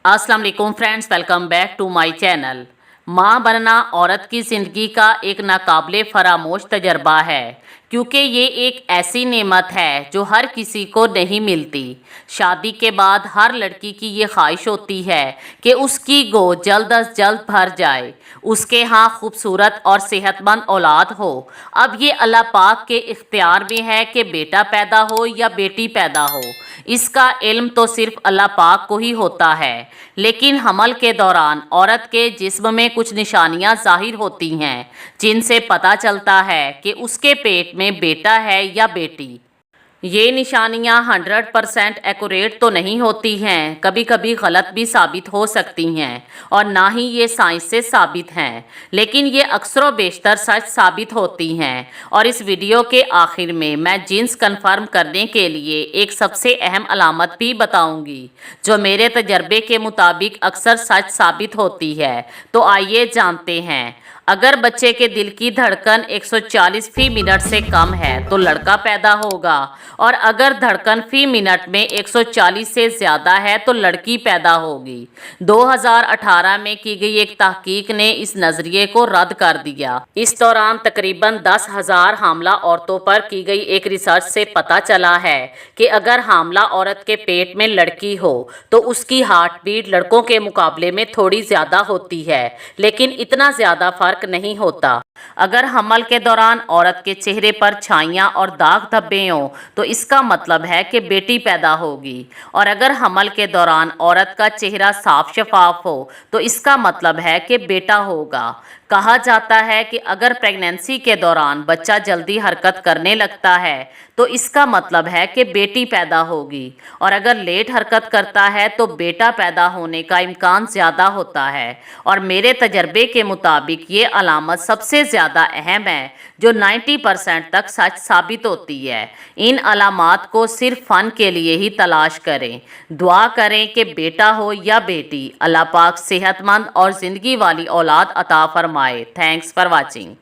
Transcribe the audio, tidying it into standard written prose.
अस्सलाम वालेकुम friends, welcome back to my channel. माँ बनना औरत की ज़िंदगी का एक नाकाबिले फरामोश तजर्बा है, क्योंकि ये एक ऐसी नेमत है जो हर किसी को नहीं मिलती। शादी के बाद हर लड़की की ये ख्वाहिश होती है कि उसकी गोद जल्द अज जल्द भर जाए, उसके यहाँ खूबसूरत और सेहतमंद औलाद हो। अब ये अल्लाह पाक के इख्तियार में है कि बेटा पैदा हो या बेटी पैदा हो। इसका इल्म तो सिर्फ अल्लाह पाक को ही होता है, लेकिन हमल के दौरान औरत के जिस्म में कुछ निशानियां जाहिर होती हैं, जिनसे पता चलता है कि उसके पेट में बेटा है या बेटी। ये निशानियां 100% एक्यूरेट तो नहीं होती हैं, कभी कभी गलत भी साबित हो सकती हैं और ना ही ये साइंस से साबित हैं, लेकिन ये अक्सर बेशतर सच साबित होती हैं। और इस वीडियो के आखिर में मैं जिन्स कंफर्म करने के लिए एक सबसे अहम अलामत भी बताऊंगी, जो मेरे तजर्बे के मुताबिक अक्सर सच साबित होती है। तो आइए जानते हैं। अगर बच्चे के दिल की धड़कन 140 फी मिनट से कम है तो लड़का पैदा होगा, और अगर धड़कन फी मिनट में 140 से ज़्यादा है तो लड़की पैदा होगी। 2018 में की गई एक तहकीक ने इस नज़रिए को रद्द कर दिया। इस दौरान तकरीबन 10,000 हामला औरतों पर की गई एक रिसर्च से पता चला है कि अगर हामला औरत के पेट में लड़की हो तो उसकी हार्ट बीट लड़कों के मुकाबले में थोड़ी ज़्यादा होती है, लेकिन इतना ज़्यादा फर्क नहीं होता। अगर हमल के दौरान औरत के चेहरे पर छाइयाँ और दाग धब्बे हों तो इसका मतलब है कि बेटी पैदा होगी, और अगर हमल के दौरान औरत का चेहरा साफ शफाफ हो तो इसका मतलब है कि बेटा होगा। कहा जाता है कि अगर प्रेगनेंसी के दौरान बच्चा जल्दी हरकत करने लगता है तो इसका मतलब है कि बेटी पैदा होगी, और अगर लेट हरकत करता है तो बेटा पैदा होने का इम्कान ज़्यादा होता है। और मेरे तजर्बे के मुताबिक ये अलामत सबसे ज़्यादा अहम है, जो 90% तक सच साबित होती है। इन अलामात को सिर्फ फ़न के लिए ही तलाश करें। दुआ करें कि बेटा हो या बेटी, अल्लाह पाक सेहतमंद और ज़िंदगी वाली औलाद अता फरमाए। Thanks for watching.